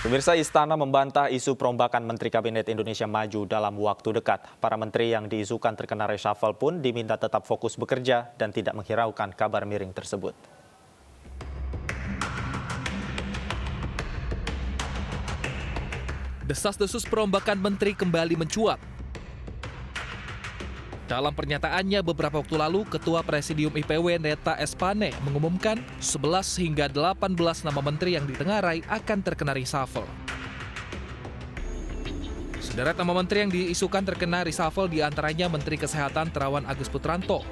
Pemirsa, Istana membantah isu perombakan Menteri Kabinet Indonesia Maju dalam waktu dekat. Para menteri yang diisukan terkena reshuffle pun diminta tetap fokus bekerja dan tidak menghiraukan kabar miring tersebut. Desas-desus perombakan menteri kembali mencuat. Dalam pernyataannya beberapa waktu lalu, Ketua Presidium IPW Neta Espane mengumumkan 11 hingga 18 nama menteri yang ditengarai akan terkena reshuffle. Sederet nama menteri yang diisukan terkena reshuffle diantaranya Menteri Kesehatan Terawan Agus Putranto,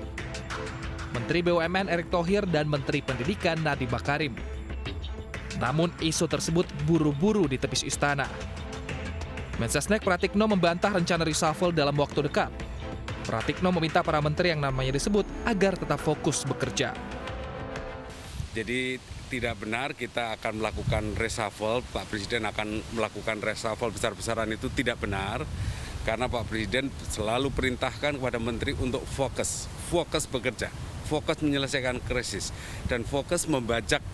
Menteri BUMN Erick Thohir, dan Menteri Pendidikan Nadiem Makarim. Namun isu tersebut buru-buru ditepis istana. Mensesnek Pratikno membantah rencana reshuffle dalam waktu dekat. Pratikno meminta para menteri yang namanya disebut agar tetap fokus bekerja. Jadi tidak benar kita akan melakukan reshuffle, Pak Presiden akan melakukan reshuffle besar-besaran, itu tidak benar. Karena Pak Presiden selalu perintahkan kepada menteri untuk fokus bekerja, fokus menyelesaikan krisis, dan fokus membajak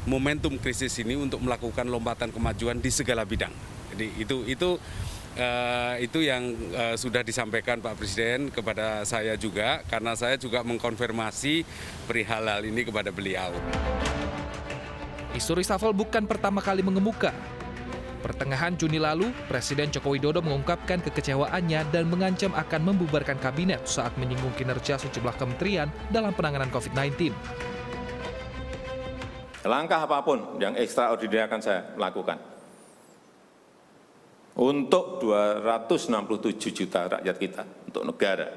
momentum krisis ini untuk melakukan lompatan kemajuan di segala bidang. Jadi itu yang sudah disampaikan Pak Presiden kepada saya juga, karena saya juga mengkonfirmasi perihal hal ini kepada beliau. Isu reshuffle bukan pertama kali mengemuka. Pertengahan Juni lalu, Presiden Joko Widodo mengungkapkan kekecewaannya dan mengancam akan membubarkan kabinet saat menyinggung kinerja sejumlah kementerian dalam penanganan COVID-19. Langkah apapun yang ekstraordinari akan saya lakukan untuk 267 juta rakyat kita, untuk negara.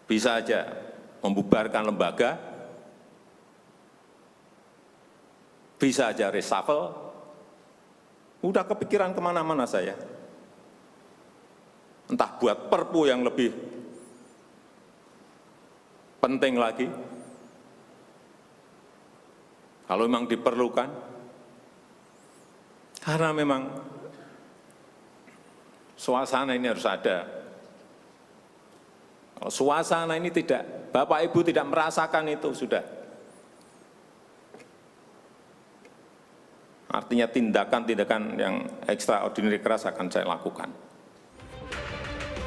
Bisa aja membubarkan lembaga, bisa aja reshuffle, udah kepikiran kemana-mana saya. Entah buat perpu yang lebih penting lagi, kalau memang diperlukan, karena memang suasana ini harus ada. Kalau suasana ini tidak, Bapak Ibu tidak merasakan itu, sudah. Artinya tindakan-tindakan yang ekstraordinari keras akan saya lakukan.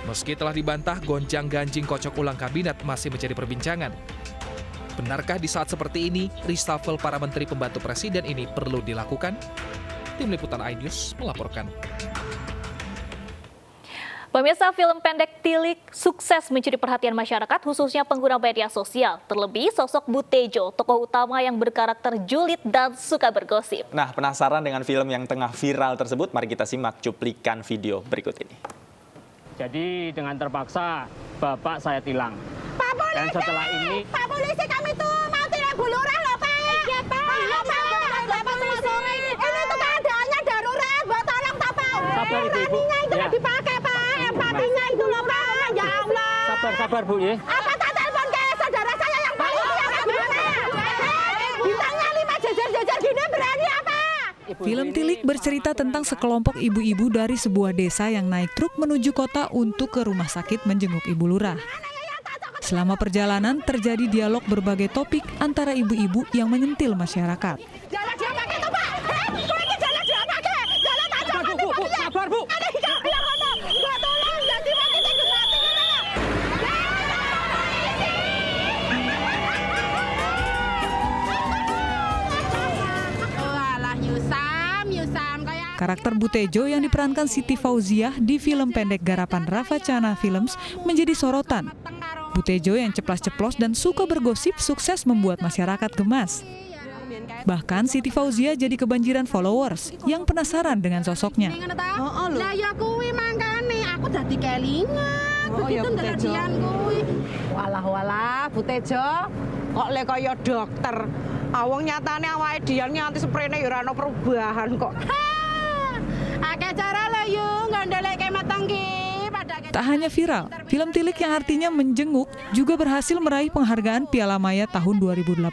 Meski telah dibantah, gonjang-ganjing kocok ulang kabinet masih menjadi perbincangan. Benarkah di saat seperti ini, reshuffle para menteri pembantu presiden ini perlu dilakukan? Tim Liputan iNews melaporkan. Pemirsa, film pendek Tilik sukses mencuri perhatian masyarakat, khususnya pengguna media sosial. Terlebih sosok Butejo, tokoh utama yang berkarakter julid dan suka bergosip. Nah, penasaran dengan film yang tengah viral tersebut? Mari kita simak cuplikan video berikut ini. Jadi dengan terpaksa Bapak saya tilang. Pak Polisi, dan setelah ini, Pak Polisi, kami tuh mau tilang Bu Lurah loh Pak. Iya Pak. Pak Polisi. Ini tuh keadaannya darurat, buat tolong Pak. Sabar Ibu. Raninya itu Ya. dipakai Pak. Empatinya itu loh Pak. Ya Allah. Sabar Bu ya. Apa tak telepon ke saudara saya yang polisi yang gimana? Bintangnya 5 jejer-jejer gini berani apa? Film Tilik bercerita tentang sekelompok ibu-ibu dari sebuah desa yang naik truk menuju kota untuk ke rumah sakit menjenguk Ibu Lurah. Selama perjalanan terjadi dialog berbagai topik antara ibu-ibu yang menyentil masyarakat. Jalan dia pakai tuh Pak. Kok ini jalan dia pakai? Jalan aja nanti Bu, sabar Bu. ada hijau yang ngomong. Mbak tolong jadi mati tinggal mati Yusam kayak Karakter Butejo yang diperankan Siti Fauziah di film pendek garapan Rafa Chana Films menjadi sorotan. Butejo yang ceplas-ceplos dan suka bergosip sukses membuat masyarakat gemas. Bahkan Siti Fauziah jadi kebanjiran followers yang penasaran dengan sosoknya. Lah ya kuwi mangkane aku dadi kelingan. Begitu ndelok kuwi. Walah Butejo kok le kaya dokter. Awang nyatane awake dhewe nganti sprene ya ora ono perubahan kok. Akeh cara lho yu ngandeleke mateng ki. Tak hanya viral, film Tilik yang artinya menjenguk juga berhasil meraih penghargaan Piala Maya tahun 2018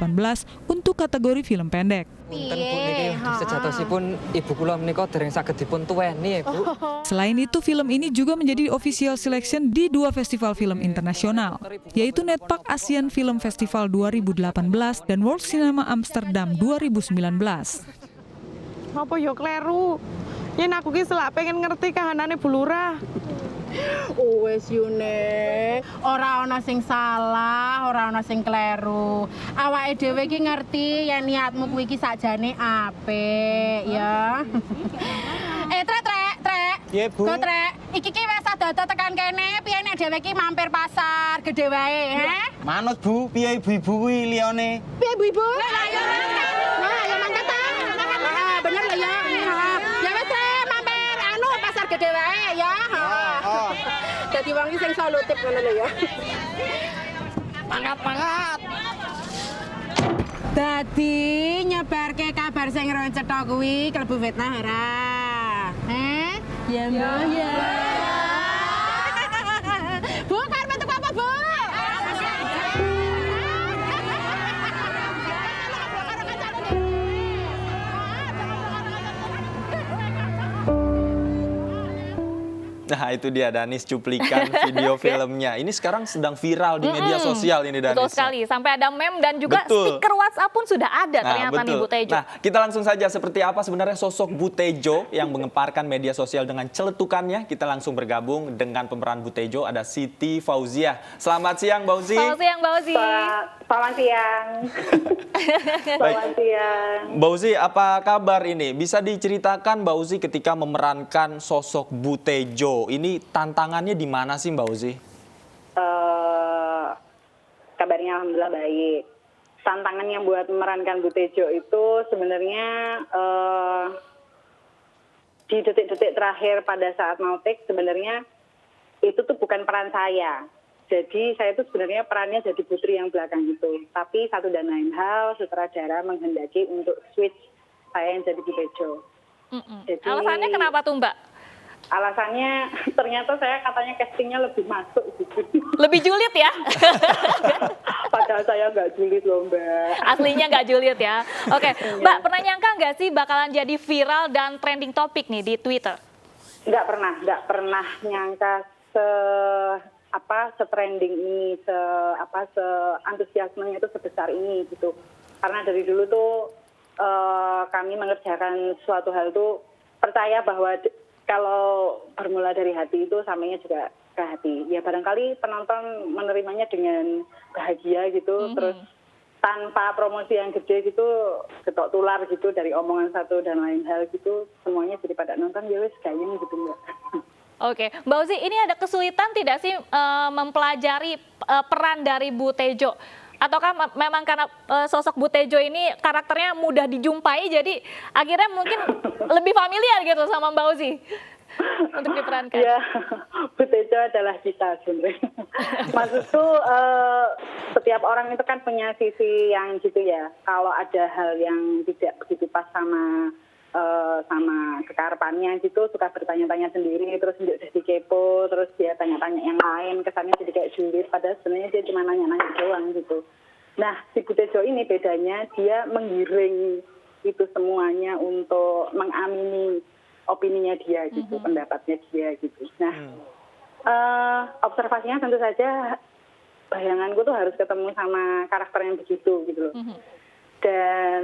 untuk kategori film pendek. Punten Bu niki sejatosipun ibu kula menika dereng saged dipun tuweni Bu. Selain itu, film ini juga menjadi official selection di 2 festival film internasional, yaitu Netpark Asian Film Festival 2018 dan World Cinema Amsterdam 2019. Apa yo kleru? Yen aku ki selak pengen ngerti kahanane Bu Lurah. Wes Yune, ora ana sing salah, ora ana sing kleru. Awake dhewe iki ngerti yen niatmu kuwi iki sakjane apik, ya. Trek. Iya, Bu. Go Trek. Iki ki wis ada tekan kene, piye nek dhewe iki mampir pasar gede wae, he? Manut, Bu, piye ibu-ibu kuwi liyane? Piye Bu-ibu? Lah ya mangkat. Nah, ya mangkat ta. Bener lah ya. Ya wis Trek, mampir anu pasar gede wae ya. Dadi wong iki sing solutif ngono lho ya. Mangkat. Dadi nyebarke kabar sing roncetha kuwi klebu fitnah ora? Ya mbah ya. Bu, karep metu apa, Bu? Nah, itu dia Danis cuplikan video filmnya. Ini sekarang sedang viral di media sosial ini, Danis. Betul sekali. Sampai ada meme dan juga stiker WhatsApp pun sudah ada ternyata nih Bu Tejo. Nah, kita langsung saja seperti apa sebenarnya sosok Bu Tejo yang mengemparkan media sosial dengan celetukannya. Kita langsung bergabung dengan pemeran Bu Tejo, ada Siti Fauziah. Selamat siang, Mbak Uzi. Selamat siang, Mbak Uzi. Selamat siang. Selamat siang. Mbak Uzi, apa kabar ini? Bisa diceritakan Mbak Uzi ketika memerankan sosok Bu Tejo. Ini tantangannya di mana sih Mbak Uzi? Kabarnya alhamdulillah baik. Tantangannya buat memerankan Bu Tejo itu sebenarnya di detik-detik terakhir pada saat mau take sebenarnya itu tuh bukan peran saya. Jadi saya tuh sebenarnya perannya jadi putri yang belakang itu. Tapi satu dan lain hal sutradara menghendaki untuk switch saya yang jadi Bu Tejo. Jadi, alasannya kenapa tuh Mbak? Alasannya ternyata saya katanya castingnya lebih masuk gitu. Lebih julid ya? Padahal saya nggak julid loh Mbak. Aslinya nggak julid ya. Oke, Mbak pernah nyangka nggak sih bakalan jadi viral dan trending topik nih di Twitter? Nggak pernah nyangka se-trending ini, se-antusiasmenya itu sebesar ini gitu. Karena dari dulu tuh kami mengerjakan suatu hal tuh percaya bahwa kalau bermula dari hati itu sampainya juga ke hati. Ya barangkali penonton menerimanya dengan bahagia gitu, terus tanpa promosi yang gede gitu, getok tular gitu dari omongan satu dan lain hal gitu, semuanya jadi pada nonton ya wis gayeng gitu Mbak. Oke, Mbak Uzi, ini ada kesulitan tidak sih mempelajari peran dari Bu Tejo? Ataukah memang karena sosok Bu Tejo ini karakternya mudah dijumpai, jadi akhirnya mungkin lebih familiar gitu sama Mbak Uzi untuk diperankan? Ya, Bu Tejo adalah kita sebenarnya. Maksudku setiap orang itu kan punya sisi yang gitu ya. Kalau ada hal yang tidak begitu pas sama kekarepannya gitu, suka bertanya-tanya sendiri, terus jadi kepo, terus dia tanya-tanya yang lain, kesannya jadi kayak julid, padahal sebenarnya dia cuma nanya-nanya doang gitu. Nah, si Bu Tejo ini bedanya dia menggiring itu semuanya untuk mengamini opininya dia gitu, pendapatnya dia gitu. Nah, observasinya tentu saja bayanganku tuh harus ketemu sama karakter yang begitu gitu loh. Dan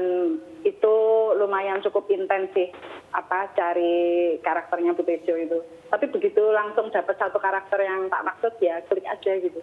itu lumayan cukup intens sih cari karakternya Bu Tejo itu. Tapi begitu langsung dapat satu karakter yang tak maksud ya klik aja gitu.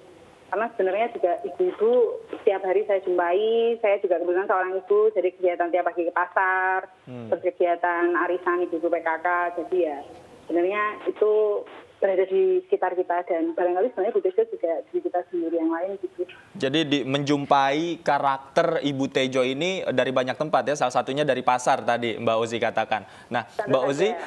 Karena sebenarnya juga ibu-ibu setiap hari saya jumpai, saya juga kebetulan seorang ibu, jadi kegiatan tiap pagi ke pasar, terus kegiatan arisan ibu-ibu PKK, jadi ya sebenarnya itu berada di sekitar kita dan barangkali sebenarnya Bu Tejo juga di kita sendiri yang lain gitu. Jadi menjumpai karakter Ibu Tejo ini dari banyak tempat ya, salah satunya dari pasar tadi Mbak Uzi katakan. Nah, Mbak Uzi,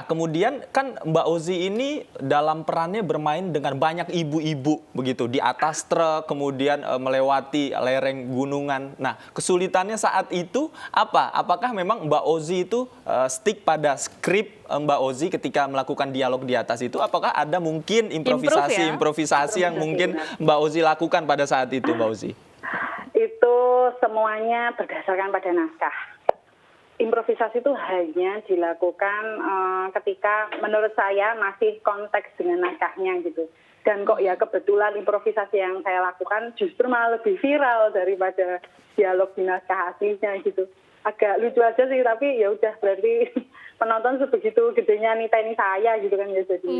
kemudian kan Mbak Uzi ini dalam perannya bermain dengan banyak ibu-ibu begitu di atas truk, kemudian melewati lereng gunungan. Nah, kesulitannya saat itu apa? Apakah memang Mbak Uzi itu stick pada skrip Mbak Uzi ketika melakukan dialog di atas itu? Apakah ada mungkin improvisasi yang mungkin Mbak Uzi lakukan pada saat itu, Mbak Uzi? Itu semuanya berdasarkan pada naskah. Improvisasi itu hanya dilakukan ketika menurut saya masih konteks dengan naskahnya gitu. Dan kok ya kebetulan improvisasi yang saya lakukan justru malah lebih viral daripada dialog di naskah aslinya gitu. agak lucu aja sih, tapi ya udah berarti penonton sebegitu gedenya niteni saya gitu kan ya jadi.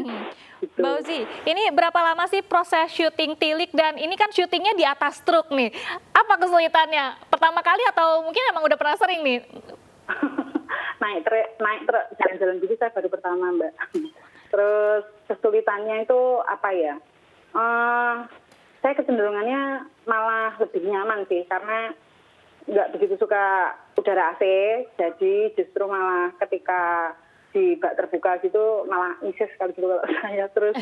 Gitu. Mbak Uzi, ini berapa lama sih proses syuting Tilik dan ini kan syutingnya di atas truk nih. Apa kesulitannya? Pertama kali atau mungkin emang udah pernah sering nih? naik truk jalan-jalan gitu saya baru pertama Mbak. Terus kesulitannya itu apa ya? Saya kecenderungannya malah lebih nyaman sih karena nggak begitu suka udara AC, jadi justru malah ketika di bak terbuka gitu malah misis sekali gitu kalau saya. Terus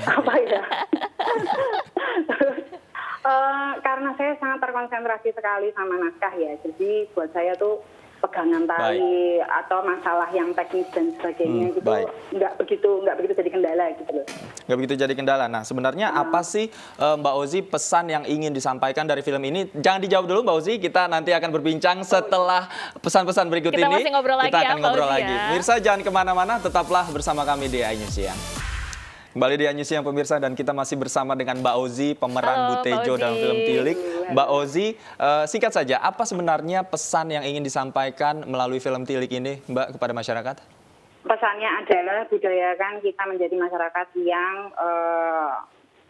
apa ya? Terus karena saya sangat terkonsentrasi sekali sama naskah ya, jadi buat saya tuh pegangan tali atau masalah yang teknis dan sebagainya gitu nggak begitu jadi kendala gitu loh. Nggak begitu jadi kendala. Nah sebenarnya apa sih Mbak Ozi pesan yang ingin disampaikan dari film ini? Jangan dijawab dulu Mbak Ozi, kita nanti akan berbincang setelah pesan-pesan berikut kita ini. Masih ngobrol kita lagi akan ngobrol lagi. Ya. Mirsa jangan kemana-mana, tetaplah bersama kami di iNews Siang. Kembali di iNews Siang pemirsa, dan kita masih bersama dengan Mbak Ozi, pemeran Bu Tejo dalam film Tilik. Mbak Ozi, singkat saja, apa sebenarnya pesan yang ingin disampaikan melalui film Tilik ini Mbak kepada masyarakat? Pesannya adalah budayakan kita menjadi masyarakat yang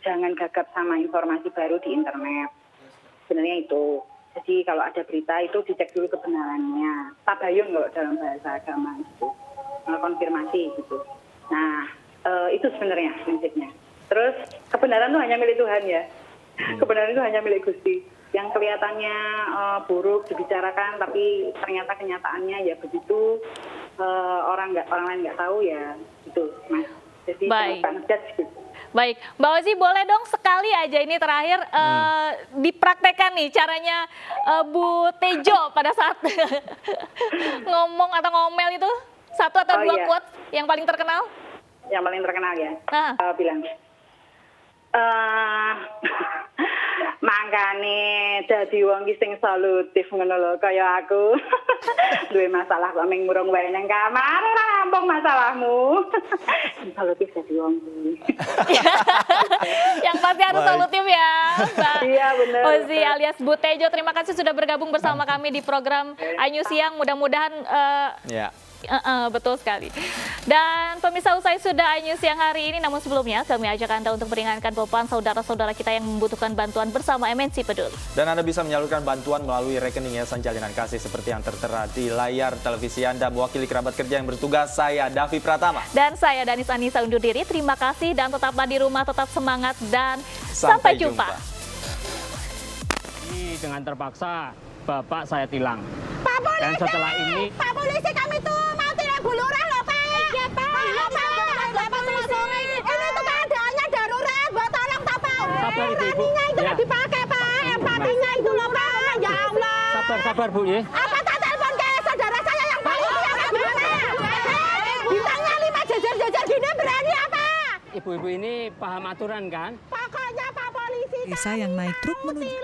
jangan gagap sama informasi baru di internet. Sebenarnya itu. Jadi kalau ada berita itu dicek dulu kebenarannya. Tabayun loh dalam bahasa agama itu. Konfirmasi gitu. Nah, itu sebenarnya prinsipnya. Terus kebenaran itu hanya milik Tuhan ya. Kebenaran itu hanya milik Gusti. Yang kelihatannya buruk dibicarakan, tapi ternyata kenyataannya ya begitu. Orang lain nggak tahu ya gitu, Mas. Jadi gitu. Baik, Mbak Ozi boleh dong sekali aja ini terakhir dipraktekkan nih caranya Bu Tejo pada saat ngomong atau ngomel itu, satu atau dua quotes yang paling terkenal? Yang paling terkenal ya, bilang mangkane dadi wong ki sing solutif ngono lho kaya aku. Duwe masalah kok ming murung wae nang kamar ora rampung masalahmu. Solutif dadi wong ki. Yang pasti harus solutif ya, Mbak. Iya benar. Ozi alias Bu Tejo, terima kasih sudah bergabung bersama kami di program iNews Siang. Mudah-mudahan betul sekali. Dan pemirsa, usai sudah iNews Siang hari ini, namun sebelumnya kami ajak Anda untuk meringankan beban saudara-saudara kita yang membutuhkan bantuan bersama MNC Peduli. Dan Anda bisa menyalurkan bantuan melalui rekening Yayasan Jalinan Kasih seperti yang tertera di layar televisi Anda. Mewakili kerabat kerja yang bertugas, saya Davi Pratama. Dan saya Danis Anissa undur diri. Terima kasih dan tetaplah di rumah, tetap semangat dan sampai jumpa. Ini dengan terpaksa Bapak saya tilang. Pak Polisi, dan setelah ini Pak Polisi, kami tuh mau tilang Bu Lurah loh Pak. Iya Pak. Pak Polisi. Ini tuh keadaannya darurat, buat tolong tak Pak. Sabar Ibu. Empatinya itu nggak dipakai Pak. Empatinya itu loh Pak. Ya Allah. Sabar Bu ya. Apa tak telepon ke saudara saya yang polisi apa gimana? Bintangnya 5 jejer-jejer gini berani apa? Ibu-ibu ini paham aturan kan? Pokoknya Pak Polisi. Desa yang naik truk menuju